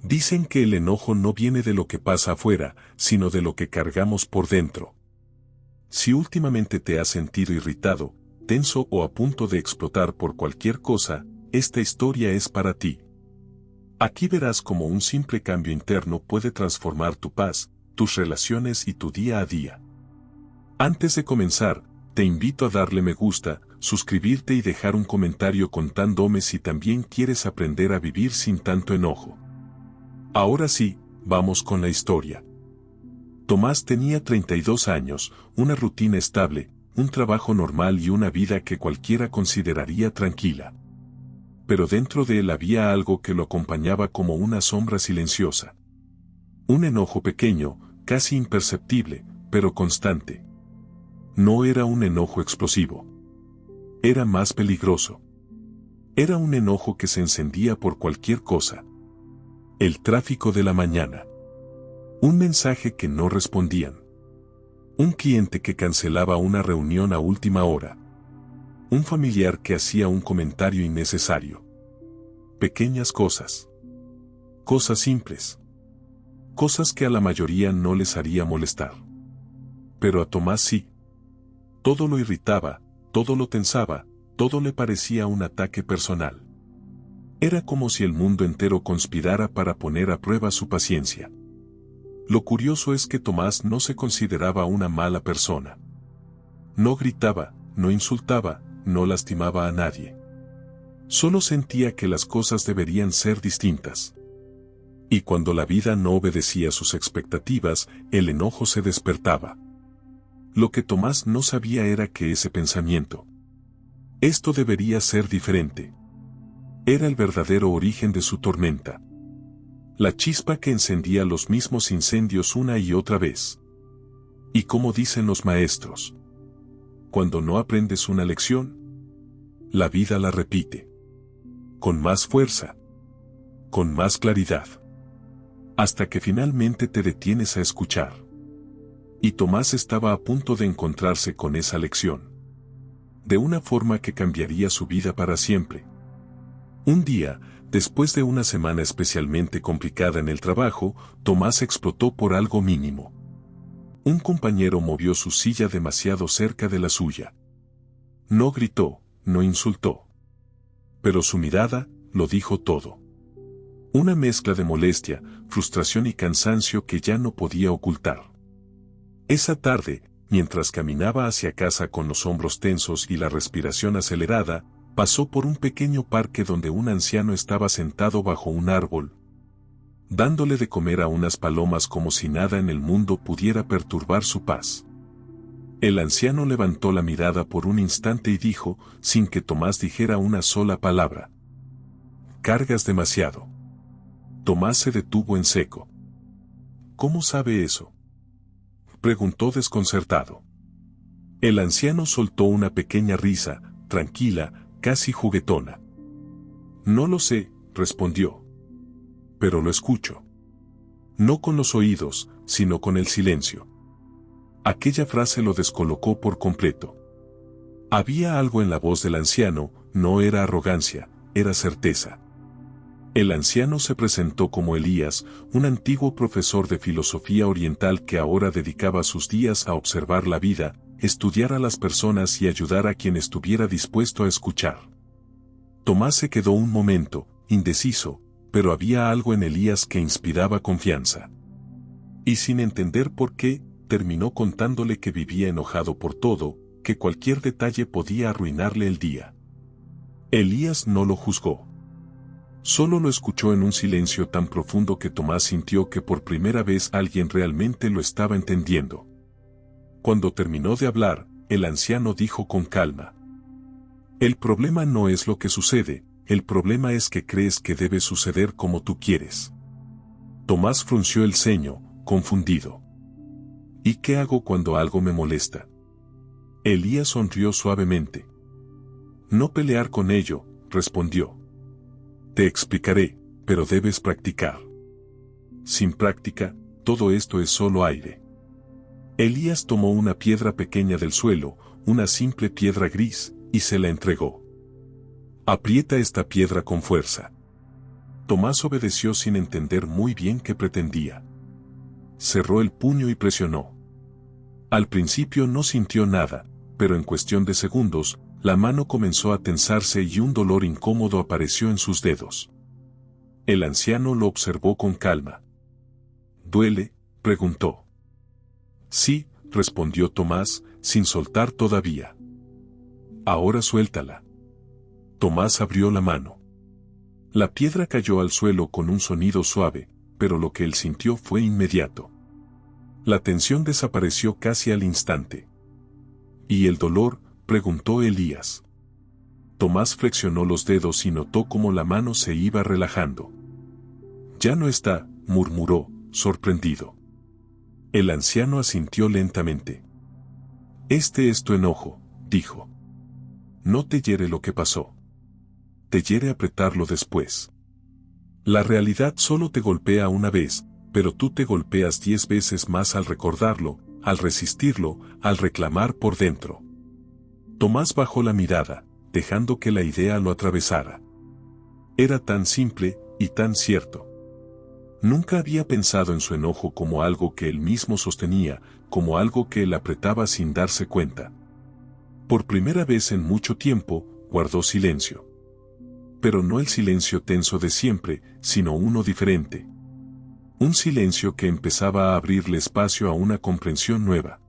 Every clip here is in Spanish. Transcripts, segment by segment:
Dicen que el enojo no viene de lo que pasa afuera, sino de lo que cargamos por dentro. Si últimamente te has sentido irritado, tenso o a punto de explotar por cualquier cosa, esta historia es para ti. Aquí verás cómo un simple cambio interno puede transformar tu paz, tus relaciones y tu día a día. Antes de comenzar, te invito a darle me gusta, suscribirte y dejar un comentario contándome si también quieres aprender a vivir sin tanto enojo. Ahora sí, vamos con la historia. Tomás tenía 32 años, una rutina estable, un trabajo normal y una vida que cualquiera consideraría tranquila. Pero dentro de él había algo que lo acompañaba como una sombra silenciosa. Un enojo pequeño, casi imperceptible, pero constante. No era un enojo explosivo. Era más peligroso. Era un enojo que se encendía por cualquier cosa. El tráfico de la mañana. Un mensaje que no respondían. Un cliente que cancelaba una reunión a última hora. Un familiar que hacía un comentario innecesario. Pequeñas cosas. Cosas simples. Cosas que a la mayoría no les haría molestar. Pero a Tomás sí. Todo lo irritaba, todo lo tensaba, todo le parecía un ataque personal. Era como si el mundo entero conspirara para poner a prueba su paciencia. Lo curioso es que Tomás no se consideraba una mala persona. No gritaba, no insultaba, no lastimaba a nadie. Solo sentía que las cosas deberían ser distintas. Y cuando la vida no obedecía sus expectativas, el enojo se despertaba. Lo que Tomás no sabía era que ese pensamiento, esto debería ser diferente, era el verdadero origen de su tormenta. La chispa que encendía los mismos incendios una y otra vez. Y como dicen los maestros, cuando no aprendes una lección, la vida la repite. Con más fuerza. Con más claridad. Hasta que finalmente te detienes a escuchar. Y Tomás estaba a punto de encontrarse con esa lección. De una forma que cambiaría su vida para siempre. Un día, después de una semana especialmente complicada en el trabajo, Tomás explotó por algo mínimo. Un compañero movió su silla demasiado cerca de la suya. No gritó, no insultó. Pero su mirada lo dijo todo. Una mezcla de molestia, frustración y cansancio que ya no podía ocultar. Esa tarde, mientras caminaba hacia casa con los hombros tensos y la respiración acelerada, pasó por un pequeño parque donde un anciano estaba sentado bajo un árbol, dándole de comer a unas palomas como si nada en el mundo pudiera perturbar su paz. El anciano levantó la mirada por un instante y dijo, sin que Tomás dijera una sola palabra: «Cargas demasiado». Tomás se detuvo en seco. «¿Cómo sabe eso?», preguntó desconcertado. El anciano soltó una pequeña risa, tranquila, casi juguetona. «No lo sé», respondió. «Pero lo escucho. No con los oídos, sino con el silencio». Aquella frase lo descolocó por completo. Había algo en la voz del anciano, no era arrogancia, era certeza. El anciano se presentó como Elías, un antiguo profesor de filosofía oriental que ahora dedicaba sus días a observar la vida, estudiar a las personas y ayudar a quien estuviera dispuesto a escuchar. Tomás se quedó un momento, indeciso, pero había algo en Elías que inspiraba confianza. Y sin entender por qué, terminó contándole que vivía enojado por todo, que cualquier detalle podía arruinarle el día. Elías no lo juzgó. Solo lo escuchó en un silencio tan profundo que Tomás sintió que por primera vez alguien realmente lo estaba entendiendo. Cuando terminó de hablar, el anciano dijo con calma: «El problema no es lo que sucede, el problema es que crees que debe suceder como tú quieres». Tomás frunció el ceño, confundido. «¿Y qué hago cuando algo me molesta?». Elías sonrió suavemente. «No pelear con ello», respondió. «Te explicaré, pero debes practicar. Sin práctica, todo esto es solo aire». Elías tomó una piedra pequeña del suelo, una simple piedra gris, y se la entregó. «Aprieta esta piedra con fuerza». Tomás obedeció sin entender muy bien qué pretendía. Cerró el puño y presionó. Al principio no sintió nada, pero en cuestión de segundos, la mano comenzó a tensarse y un dolor incómodo apareció en sus dedos. El anciano lo observó con calma. ¿Duele?, preguntó. Sí, respondió Tomás, sin soltar todavía. Ahora suéltala. Tomás abrió la mano. La piedra cayó al suelo con un sonido suave, pero lo que él sintió fue inmediato. La tensión desapareció casi al instante. ¿Y el dolor?, preguntó Elías. Tomás flexionó los dedos y notó cómo la mano se iba relajando. Ya no está, murmuró, sorprendido. El anciano asintió lentamente. Este es tu enojo, dijo. No te hiere lo que pasó. Te hiere apretarlo después. La realidad solo te golpea una vez, pero tú te golpeas 10 veces más al recordarlo, al resistirlo, al reclamar por dentro. Tomás bajó la mirada, dejando que la idea lo atravesara. Era tan simple, y tan cierto. Nunca había pensado en su enojo como algo que él mismo sostenía, como algo que él apretaba sin darse cuenta. Por primera vez en mucho tiempo, guardó silencio. Pero no el silencio tenso de siempre, sino uno diferente. Un silencio que empezaba a abrirle espacio a una comprensión nueva.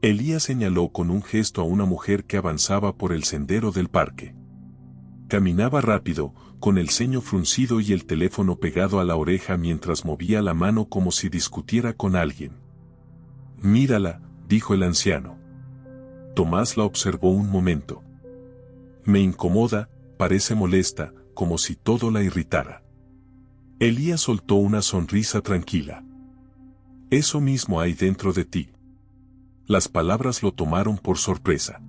Elías señaló con un gesto a una mujer que avanzaba por el sendero del parque. Caminaba rápido, con el ceño fruncido y el teléfono pegado a la oreja mientras movía la mano como si discutiera con alguien. Mírala, dijo el anciano. Tomás la observó un momento. Me incomoda, parece molesta, como si todo la irritara. Elías soltó una sonrisa tranquila. Eso mismo hay dentro de ti. Las palabras lo tomaron por sorpresa.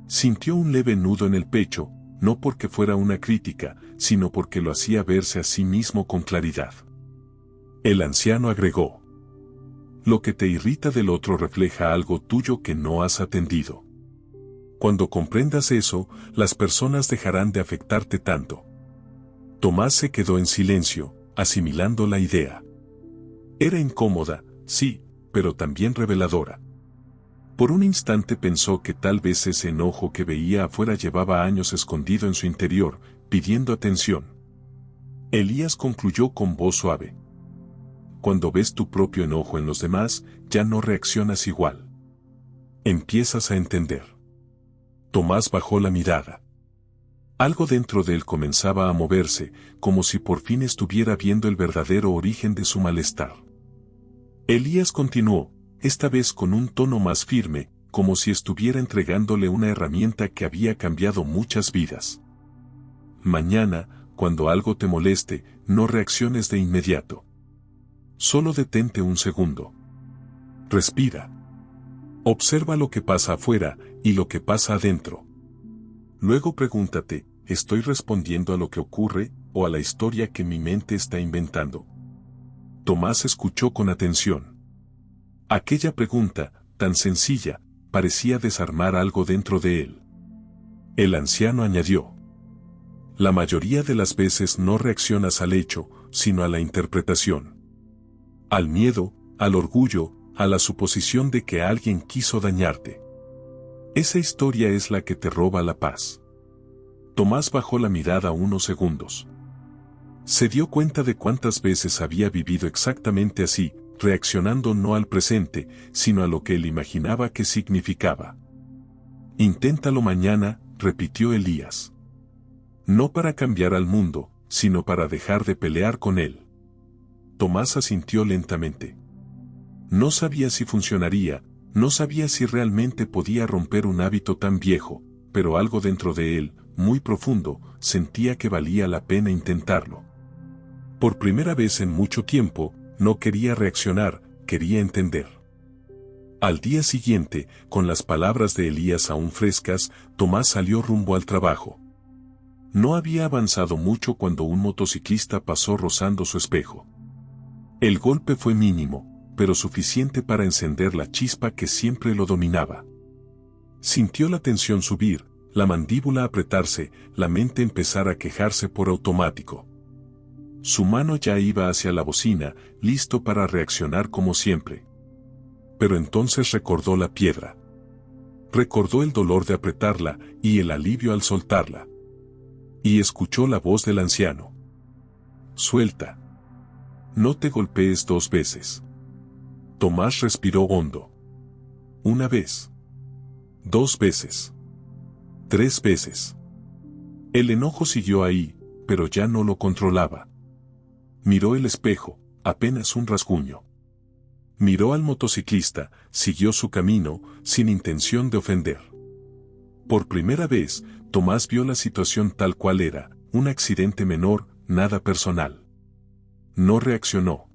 Sintió un leve nudo en el pecho, no porque fuera una crítica, sino porque lo hacía verse a sí mismo con claridad. El anciano agregó: lo que te irrita del otro refleja algo tuyo que no has atendido. Cuando comprendas eso, las personas dejarán de afectarte tanto. Tomás se quedó en silencio, asimilando la idea. Era incómoda, sí, pero también reveladora. Por un instante pensó que tal vez ese enojo que veía afuera llevaba años escondido en su interior, pidiendo atención. Elías concluyó con voz suave. Cuando ves tu propio enojo en los demás, ya no reaccionas igual. Empiezas a entender. Tomás bajó la mirada. Algo dentro de él comenzaba a moverse, como si por fin estuviera viendo el verdadero origen de su malestar. Elías continuó, esta vez con un tono más firme, como si estuviera entregándole una herramienta que había cambiado muchas vidas. Mañana, cuando algo te moleste, no reacciones de inmediato. Solo detente un segundo. Respira. Observa lo que pasa afuera y lo que pasa adentro. Luego pregúntate, ¿estoy respondiendo a lo que ocurre o a la historia que mi mente está inventando? Tomás escuchó con atención. Aquella pregunta, tan sencilla, parecía desarmar algo dentro de él. El anciano añadió: la mayoría de las veces no reaccionas al hecho, sino a la interpretación. Al miedo, al orgullo, a la suposición de que alguien quiso dañarte. Esa historia es la que te roba la paz. Tomás bajó la mirada unos segundos. Se dio cuenta de cuántas veces había vivido exactamente así, reaccionando no al presente, sino a lo que él imaginaba que significaba. Inténtalo mañana, repitió Elías. No para cambiar al mundo, sino para dejar de pelear con él. Tomás asintió lentamente. No sabía si funcionaría, no sabía si realmente podía romper un hábito tan viejo, pero algo dentro de él, muy profundo, sentía que valía la pena intentarlo. Por primera vez en mucho tiempo, no quería reaccionar, quería entender. Al día siguiente, con las palabras de Elías aún frescas, Tomás salió rumbo al trabajo. No había avanzado mucho cuando un motociclista pasó rozando su espejo. El golpe fue mínimo, pero suficiente para encender la chispa que siempre lo dominaba. Sintió la tensión subir, la mandíbula apretarse, la mente empezar a quejarse por automático. Su mano ya iba hacia la bocina, listo para reaccionar como siempre. Pero entonces recordó la piedra. Recordó el dolor de apretarla y el alivio al soltarla. Y escuchó la voz del anciano. Suelta. No te golpees 2 veces. Tomás respiró hondo. 1 vez. 2 veces. 3 veces. El enojo siguió ahí, pero ya no lo controlaba. Miró el espejo, apenas un rasguño. Miró al motociclista, siguió su camino, sin intención de ofender. Por primera vez, Tomás vio la situación tal cual era, un accidente menor, nada personal. No reaccionó.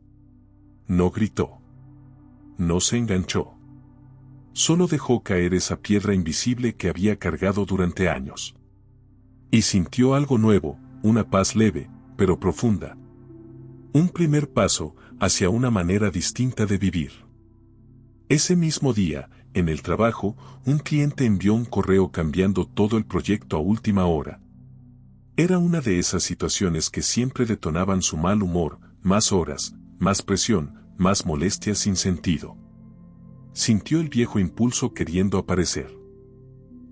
No gritó. No se enganchó. Solo dejó caer esa piedra invisible que había cargado durante años. Y sintió algo nuevo, una paz leve, pero profunda. Un primer paso hacia una manera distinta de vivir. Ese mismo día, en el trabajo, un cliente envió un correo cambiando todo el proyecto a última hora. Era una de esas situaciones que siempre detonaban su mal humor, más horas, más presión, más molestias sin sentido. Sintió el viejo impulso queriendo aparecer.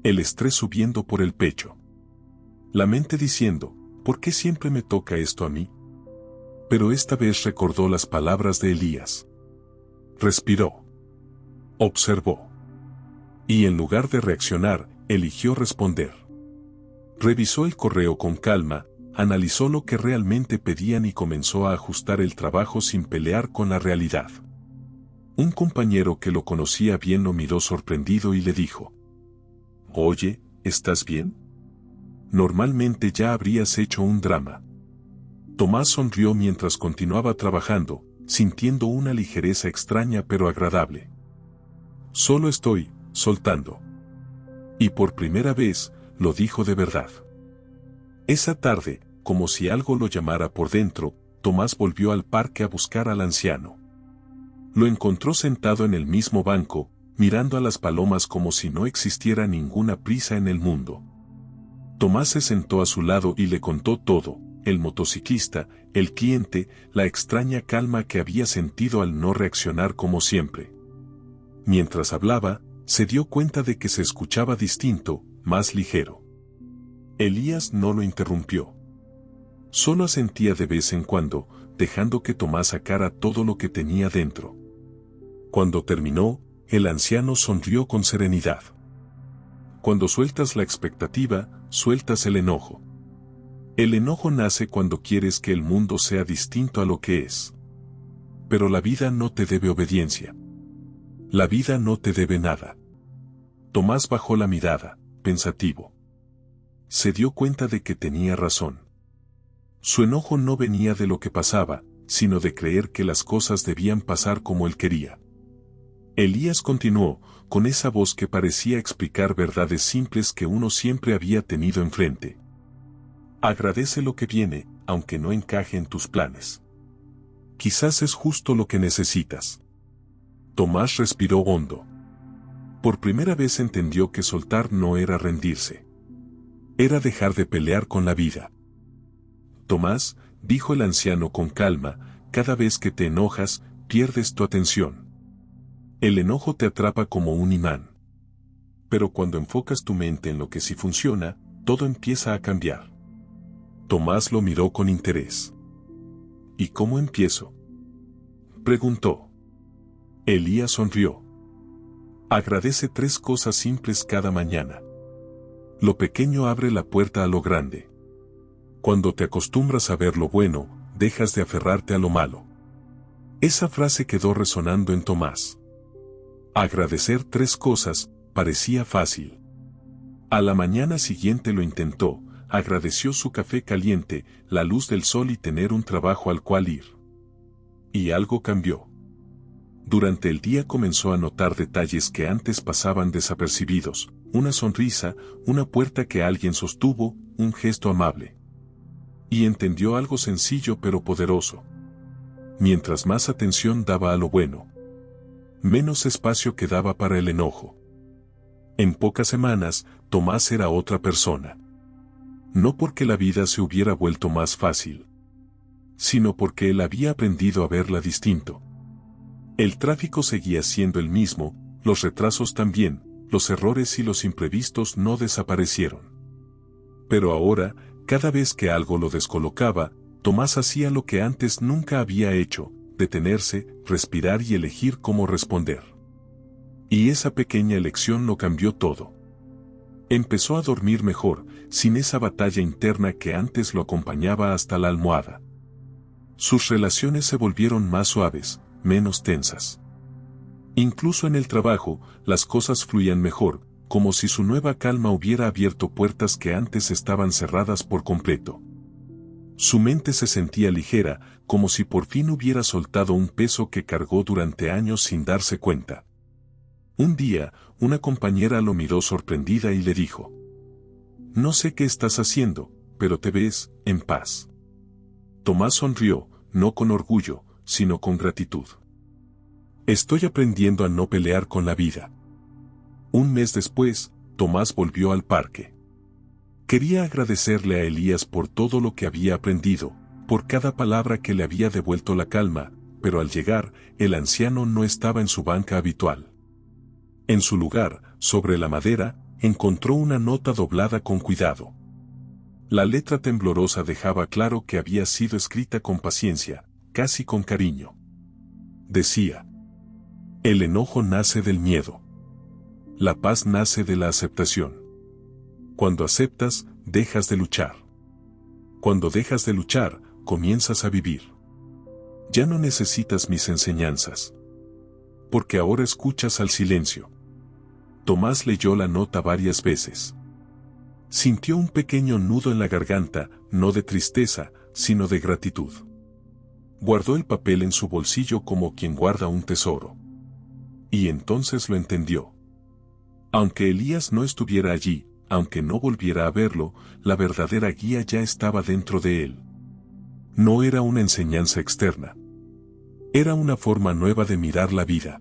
El estrés subiendo por el pecho. La mente diciendo, ¿por qué siempre me toca esto a mí? Pero esta vez recordó las palabras de Elías. Respiró. Observó. Y en lugar de reaccionar, eligió responder. Revisó el correo con calma, analizó lo que realmente pedían y comenzó a ajustar el trabajo sin pelear con la realidad. Un compañero que lo conocía bien lo miró sorprendido y le dijo: «Oye, ¿estás bien? Normalmente ya habrías hecho un drama». Tomás sonrió mientras continuaba trabajando, sintiendo una ligereza extraña pero agradable. «Solo estoy soltando». Y por primera vez, lo dijo de verdad. Esa tarde, como si algo lo llamara por dentro, Tomás volvió al parque a buscar al anciano. Lo encontró sentado en el mismo banco, mirando a las palomas como si no existiera ninguna prisa en el mundo. Tomás se sentó a su lado y le contó todo: el motociclista, el cliente, la extraña calma que había sentido al no reaccionar como siempre. Mientras hablaba, se dio cuenta de que se escuchaba distinto, más ligero. Elías no lo interrumpió. Solo asentía de vez en cuando, dejando que Tomás sacara todo lo que tenía dentro. Cuando terminó, el anciano sonrió con serenidad. Cuando sueltas la expectativa, sueltas el enojo. El enojo nace cuando quieres que el mundo sea distinto a lo que es. Pero la vida no te debe obediencia. La vida no te debe nada. Tomás bajó la mirada, pensativo. Se dio cuenta de que tenía razón. Su enojo no venía de lo que pasaba, sino de creer que las cosas debían pasar como él quería. Elías continuó, con esa voz que parecía explicar verdades simples que uno siempre había tenido enfrente. Agradece lo que viene, aunque no encaje en tus planes. Quizás es justo lo que necesitas. Tomás respiró hondo. Por primera vez entendió que soltar no era rendirse. Era dejar de pelear con la vida. Tomás, dijo el anciano con calma, cada vez que te enojas, pierdes tu atención. El enojo te atrapa como un imán. Pero cuando enfocas tu mente en lo que sí funciona, todo empieza a cambiar. Tomás lo miró con interés. ¿Y cómo empiezo?, preguntó. Elías sonrió. Agradece 3 cosas simples cada mañana. Lo pequeño abre la puerta a lo grande. Cuando te acostumbras a ver lo bueno, dejas de aferrarte a lo malo. Esa frase quedó resonando en Tomás. Agradecer 3 cosas parecía fácil. A la mañana siguiente lo intentó, agradeció su café caliente, la luz del sol y tener un trabajo al cual ir. Y algo cambió. Durante el día comenzó a notar detalles que antes pasaban desapercibidos: una sonrisa, una puerta que alguien sostuvo, un gesto amable. Y entendió algo sencillo pero poderoso. Mientras más atención daba a lo bueno, menos espacio quedaba para el enojo. En pocas semanas, Tomás era otra persona. No porque la vida se hubiera vuelto más fácil. sino porque él había aprendido a verla distinto. El tráfico seguía siendo el mismo, los retrasos también, los errores y los imprevistos no desaparecieron. Pero ahora, cada vez que algo lo descolocaba, Tomás hacía lo que antes nunca había hecho, detenerse, respirar y elegir cómo responder. Y esa pequeña elección lo cambió todo. Empezó a dormir mejor, sin esa batalla interna que antes lo acompañaba hasta la almohada. Sus relaciones se volvieron más suaves, menos tensas. Incluso en el trabajo, las cosas fluían mejor, como si su nueva calma hubiera abierto puertas que antes estaban cerradas por completo. Su mente se sentía ligera, como si por fin hubiera soltado un peso que cargó durante años sin darse cuenta. Un día, una compañera lo miró sorprendida y le dijo: «No sé qué estás haciendo, pero te ves en paz». Tomás sonrió, no con orgullo, sino con gratitud. «Estoy aprendiendo a no pelear con la vida». Un mes después, Tomás volvió al parque. Quería agradecerle a Elías por todo lo que había aprendido, por cada palabra que le había devuelto la calma, pero al llegar, el anciano no estaba en su banca habitual. En su lugar, sobre la madera, encontró una nota doblada con cuidado. La letra temblorosa dejaba claro que había sido escrita con paciencia, casi con cariño. Decía: «El enojo nace del miedo. La paz nace de la aceptación. Cuando aceptas, dejas de luchar. Cuando dejas de luchar, comienzas a vivir. Ya no necesitas mis enseñanzas. Porque ahora escuchas al silencio». Tomás leyó la nota varias veces. Sintió un pequeño nudo en la garganta, no de tristeza, sino de gratitud. Guardó el papel en su bolsillo como quien guarda un tesoro. Y entonces lo entendió. Aunque Elías no estuviera allí, aunque no volviera a verlo, la verdadera guía ya estaba dentro de él. No era una enseñanza externa. Era una forma nueva de mirar la vida.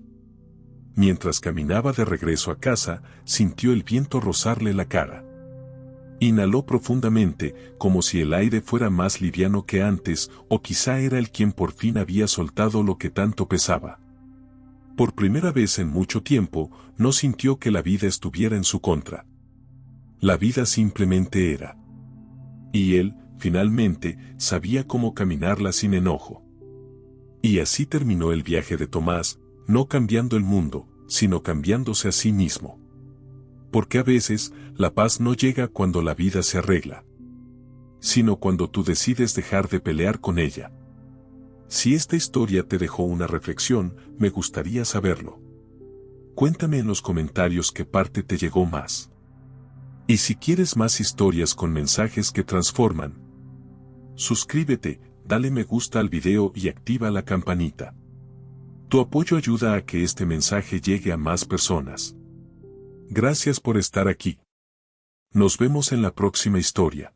Mientras caminaba de regreso a casa, sintió el viento rozarle la cara. Inhaló profundamente, como si el aire fuera más liviano que antes, o quizá era él quien por fin había soltado lo que tanto pesaba. Por primera vez en mucho tiempo, no sintió que la vida estuviera en su contra. La vida simplemente era. Y él, finalmente, sabía cómo caminarla sin enojo. Y así terminó el viaje de Tomás, no cambiando el mundo, sino cambiándose a sí mismo. Porque a veces, la paz no llega cuando la vida se arregla, sino cuando tú decides dejar de pelear con ella. Si esta historia te dejó una reflexión, me gustaría saberlo. Cuéntame en los comentarios qué parte te llegó más. Y si quieres más historias con mensajes que transforman, suscríbete, dale me gusta al video y activa la campanita. Tu apoyo ayuda a que este mensaje llegue a más personas. Gracias por estar aquí. Nos vemos en la próxima historia.